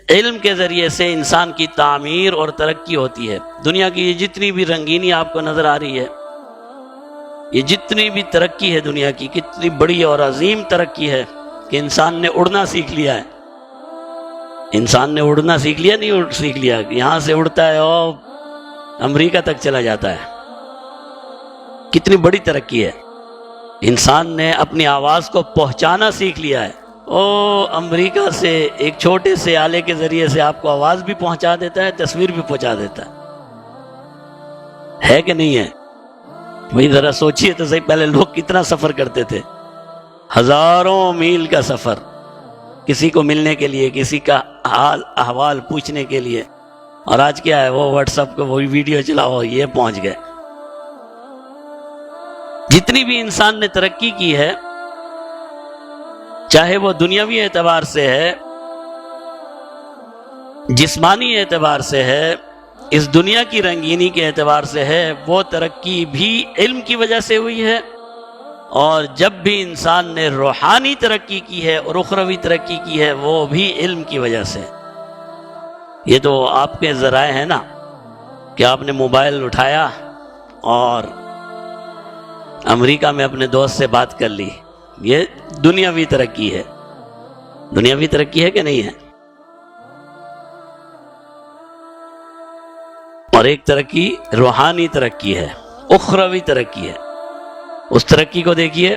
علم کے ذریعے سے انسان کی تعمیر اور ترقی ہوتی ہے۔ دنیا کی یہ جتنی بھی رنگینی آپ کو نظر آ رہی ہے، یہ جتنی بھی ترقی ہے دنیا کی، کتنی بڑی اور عظیم ترقی ہے کہ انسان نے اڑنا سیکھ لیا ہے۔ انسان نے اڑنا سیکھ لیا، نہیں سیکھ لیا، یہاں سے اڑتا ہے اور امریکہ تک چلا جاتا ہے۔ کتنی بڑی ترقی ہے۔ انسان نے اپنی آواز کو پہنچانا سیکھ لیا ہے۔ امریکہ سے ایک چھوٹے سے آلے کے ذریعے سے آپ کو آواز بھی پہنچا دیتا ہے، تصویر بھی پہنچا دیتا ہے کہ نہیں ہے؟ وہی ذرا سوچئے تو صحیح، پہلے لوگ کتنا سفر کرتے تھے، ہزاروں میل کا سفر کسی کو ملنے کے لیے، کسی کا حال احوال پوچھنے کے لیے، اور آج کیا ہے، وہ واٹس ایپ کو وہی ویڈیو چلاؤ، یہ پہنچ گئے۔ جتنی بھی انسان نے ترقی کی ہے، چاہے وہ دنیاوی اعتبار سے ہے، جسمانی اعتبار سے ہے، اس دنیا کی رنگینی کے اعتبار سے ہے، وہ ترقی بھی علم کی وجہ سے ہوئی ہے۔ اور جب بھی انسان نے روحانی ترقی کی ہے اور اخروی ترقی کی ہے، وہ بھی علم کی وجہ سے۔ یہ تو آپ کے ذرائع ہیں نا، کہ آپ نے موبائل اٹھایا اور امریکہ میں اپنے دوست سے بات کر لی، یہ دنیاوی ترقی ہے۔ دنیاوی ترقی ہے کہ نہیں ہے؟ اور ایک ترقی روحانی ترقی ہے، اخروی ترقی ہے۔ اس ترقی کو دیکھیے،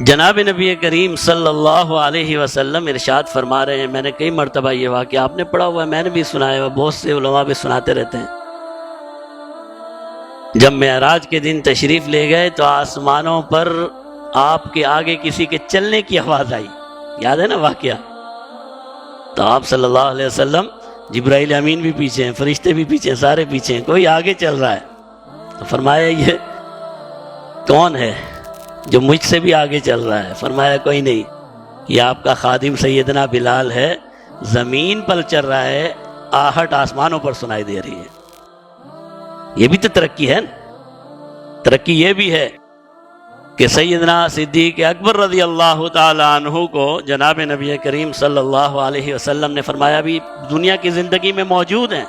جناب نبی کریم صلی اللہ علیہ وسلم ارشاد فرما رہے ہیں، میں نے کئی مرتبہ یہ واقعہ آپ نے پڑھا ہوا ہے، میں نے بھی سنایا ہوا، بہت سے علماء بھی سناتے رہتے ہیں۔ جب معراج کے دن تشریف لے گئے تو آسمانوں پر آپ کے آگے کسی کے چلنے کی آواز آئی، یاد ہے نا واقعہ؟ تو آپ صلی اللہ علیہ وسلم، جبرائیل امین بھی پیچھے ہیں، فرشتے بھی پیچھے ہیں، سارے پیچھے ہیں، کوئی آگے چل رہا ہے۔ تو فرمایا یہ کون ہے جو مجھ سے بھی آگے چل رہا ہے؟ فرمایا کوئی نہیں، یہ آپ کا خادم سیدنا بلال ہے، زمین پر چل رہا ہے، آہٹ آسمانوں پر سنائی دے رہی ہے۔ یہ بھی تو ترقی ہے نا۔ ترقی یہ بھی ہے کہ سیدنا صدیق اکبر رضی اللہ تعالی عنہ کو جناب نبی کریم صلی اللہ علیہ وسلم نے فرمایا بھی دنیا کی زندگی میں موجود ہیں،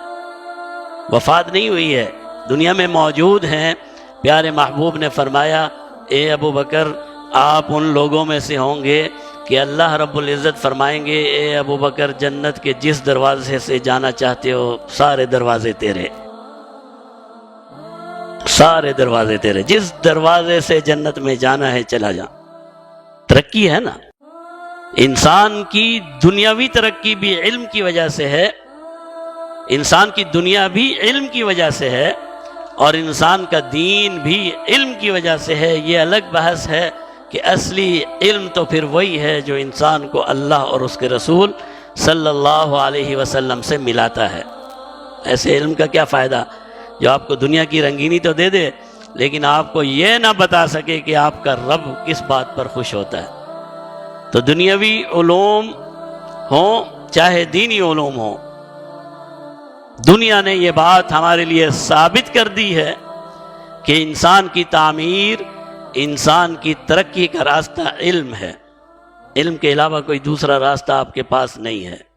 وفات نہیں ہوئی ہے، دنیا میں موجود ہیں۔ پیارے محبوب نے فرمایا، اے ابو بکر، آپ ان لوگوں میں سے ہوں گے کہ اللہ رب العزت فرمائیں گے، اے ابو بکر، جنت کے جس دروازے سے جانا چاہتے ہو سارے دروازے تیرے، سارے دروازے تیرے، جس دروازے سے جنت میں جانا ہے چلا جا۔ ترقی ہے نا۔ انسان کی دنیاوی ترقی بھی علم کی وجہ سے ہے، انسان کی دنیا بھی علم کی وجہ سے ہے، اور انسان کا دین بھی علم کی وجہ سے ہے۔ یہ الگ بحث ہے کہ اصلی علم تو پھر وہی ہے جو انسان کو اللہ اور اس کے رسول صلی اللہ علیہ وسلم سے ملاتا ہے۔ ایسے علم کا کیا فائدہ جو آپ کو دنیا کی رنگینی تو دے دے، لیکن آپ کو یہ نہ بتا سکے کہ آپ کا رب کس بات پر خوش ہوتا ہے۔ تو دنیاوی علوم ہوں چاہے دینی علوم ہوں، دنیا نے یہ بات ہمارے لیے ثابت کر دی ہے کہ انسان کی تعمیر، انسان کی ترقی کا راستہ علم ہے۔ علم کے علاوہ کوئی دوسرا راستہ آپ کے پاس نہیں ہے۔